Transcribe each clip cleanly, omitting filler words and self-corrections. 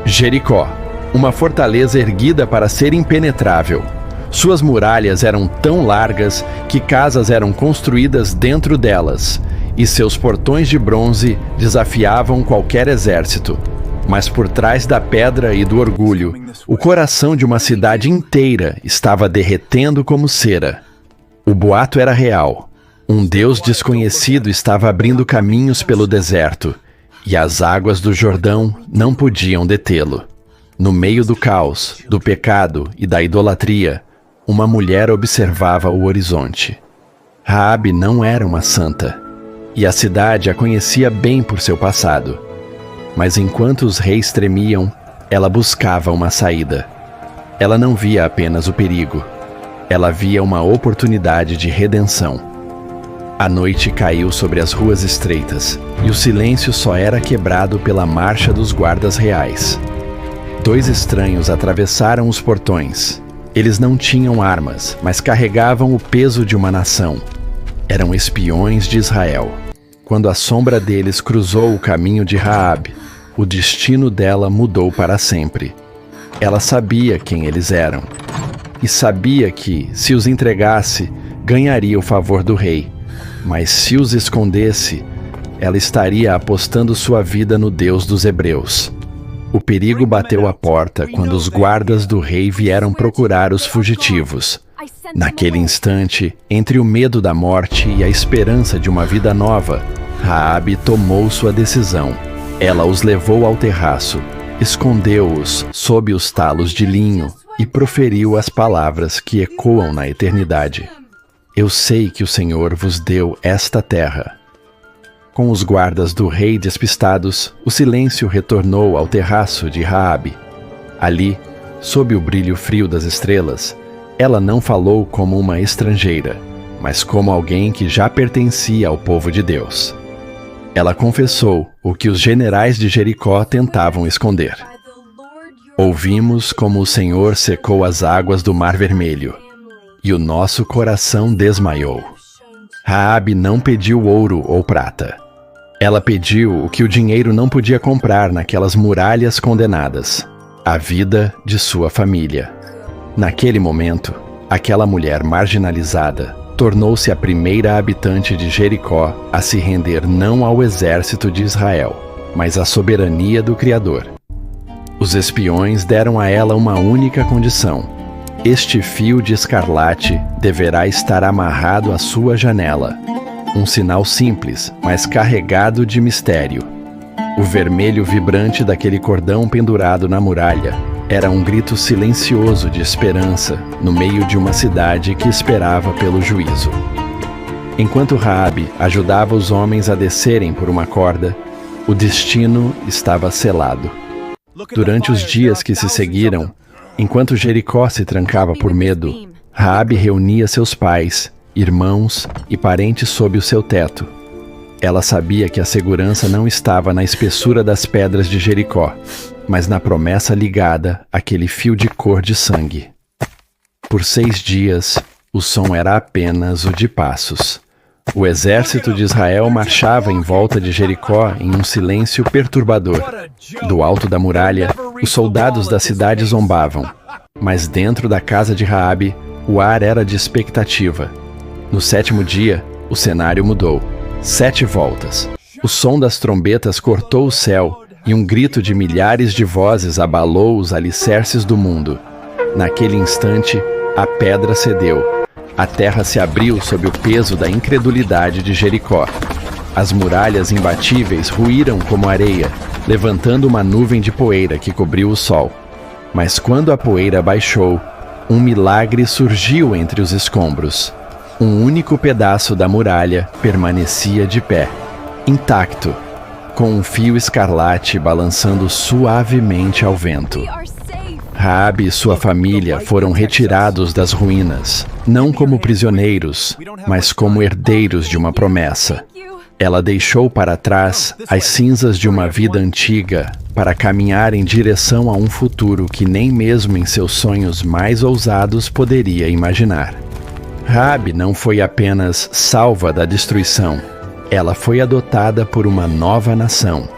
Jericó, uma fortaleza erguida para ser impenetrável. Suas muralhas eram tão largas que casas eram construídas dentro delas, e seus portões de bronze desafiavam qualquer exército. Mas por trás da pedra e do orgulho, o coração de uma cidade inteira estava derretendo como cera. O boato era real. Um Deus desconhecido estava abrindo caminhos pelo deserto, e as águas do Jordão não podiam detê-lo. No meio do caos, do pecado e da idolatria, uma mulher observava o horizonte. Raabe não era uma santa, e a cidade a conhecia bem por seu passado. Mas enquanto os reis tremiam, ela buscava uma saída. Ela não via apenas o perigo, ela via uma oportunidade de redenção. A noite caiu sobre as ruas estreitas, e o silêncio só era quebrado pela marcha dos guardas reais. 2 estranhos atravessaram os portões. Eles não tinham armas, mas carregavam o peso de uma nação. Eram espiões de Israel. Quando a sombra deles cruzou o caminho de Raabe, o destino dela mudou para sempre. Ela sabia quem eles eram, e sabia que, se os entregasse, ganharia o favor do rei. Mas se os escondesse, ela estaria apostando sua vida no Deus dos hebreus. O perigo bateu à porta quando os guardas do rei vieram procurar os fugitivos. Naquele instante, entre o medo da morte e a esperança de uma vida nova, Raabe tomou sua decisão. Ela os levou ao terraço, escondeu-os sob os talos de linho e proferiu as palavras que ecoam na eternidade. Eu sei que o Senhor vos deu esta terra. Com os guardas do rei despistados, o silêncio retornou ao terraço de Raabe. Ali, sob o brilho frio das estrelas, ela não falou como uma estrangeira, mas como alguém que já pertencia ao povo de Deus. Ela confessou o que os generais de Jericó tentavam esconder. Ouvimos como o Senhor secou as águas do Mar Vermelho, e o nosso coração desmaiou. Raabe não pediu ouro ou prata. Ela pediu o que o dinheiro não podia comprar naquelas muralhas condenadas: a vida de sua família. Naquele momento, aquela mulher marginalizada tornou-se a primeira habitante de Jericó a se render não ao exército de Israel, mas à soberania do Criador. Os espiões deram a ela uma única condição: este fio de escarlate deverá estar amarrado à sua janela. Um sinal simples, mas carregado de mistério. O vermelho vibrante daquele cordão pendurado na muralha era um grito silencioso de esperança no meio de uma cidade que esperava pelo juízo. Enquanto Raabe ajudava os homens a descerem por uma corda, o destino estava selado. Durante os dias que se seguiram, enquanto Jericó se trancava por medo, Raabe reunia seus pais, irmãos e parentes sob o seu teto. Ela sabia que a segurança não estava na espessura das pedras de Jericó, mas na promessa ligada àquele fio de cor de sangue. Por 6 dias, o som era apenas o de passos. O exército de Israel marchava em volta de Jericó em um silêncio perturbador. Do alto da muralha, os soldados da cidade zombavam, mas dentro da casa de Raabe, o ar era de expectativa. No 7º dia, o cenário mudou. 7 voltas. O som das trombetas cortou o céu e um grito de milhares de vozes abalou os alicerces do mundo. Naquele instante, a pedra cedeu. A terra se abriu sob o peso da incredulidade de Jericó. As muralhas imbatíveis ruíram como areia, levantando uma nuvem de poeira que cobriu o sol. Mas quando a poeira baixou, um milagre surgiu entre os escombros. Um único pedaço da muralha permanecia de pé, intacto, com um fio escarlate balançando suavemente ao vento. Raabe e sua família foram retirados das ruínas, não como prisioneiros, mas como herdeiros de uma promessa. Ela deixou para trás as cinzas de uma vida antiga para caminhar em direção a um futuro que nem mesmo em seus sonhos mais ousados poderia imaginar. Raabe não foi apenas salva da destruição, ela foi adotada por uma nova nação.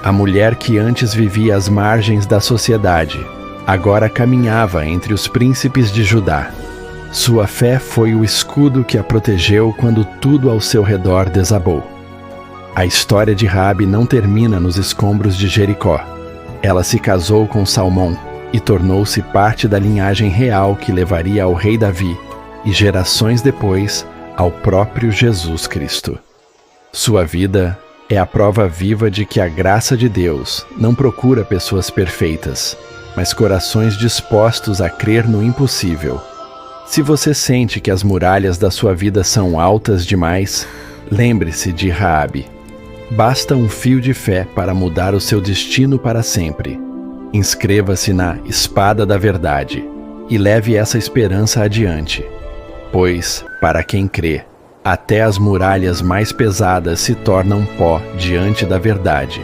A mulher que antes vivia às margens da sociedade, agora caminhava entre os príncipes de Judá. Sua fé foi o escudo que a protegeu quando tudo ao seu redor desabou. A história de Raabe não termina nos escombros de Jericó. Ela se casou com Salmão e tornou-se parte da linhagem real que levaria ao rei Davi e, gerações depois, ao próprio Jesus Cristo. Sua vida é a prova viva de que a graça de Deus não procura pessoas perfeitas, mas corações dispostos a crer no impossível. Se você sente que as muralhas da sua vida são altas demais, lembre-se de Raabe. Basta um fio de fé para mudar o seu destino para sempre. Inscreva-se na Espada da Verdade e leve essa esperança adiante. Pois, para quem crê, até as muralhas mais pesadas se tornam pó diante da verdade.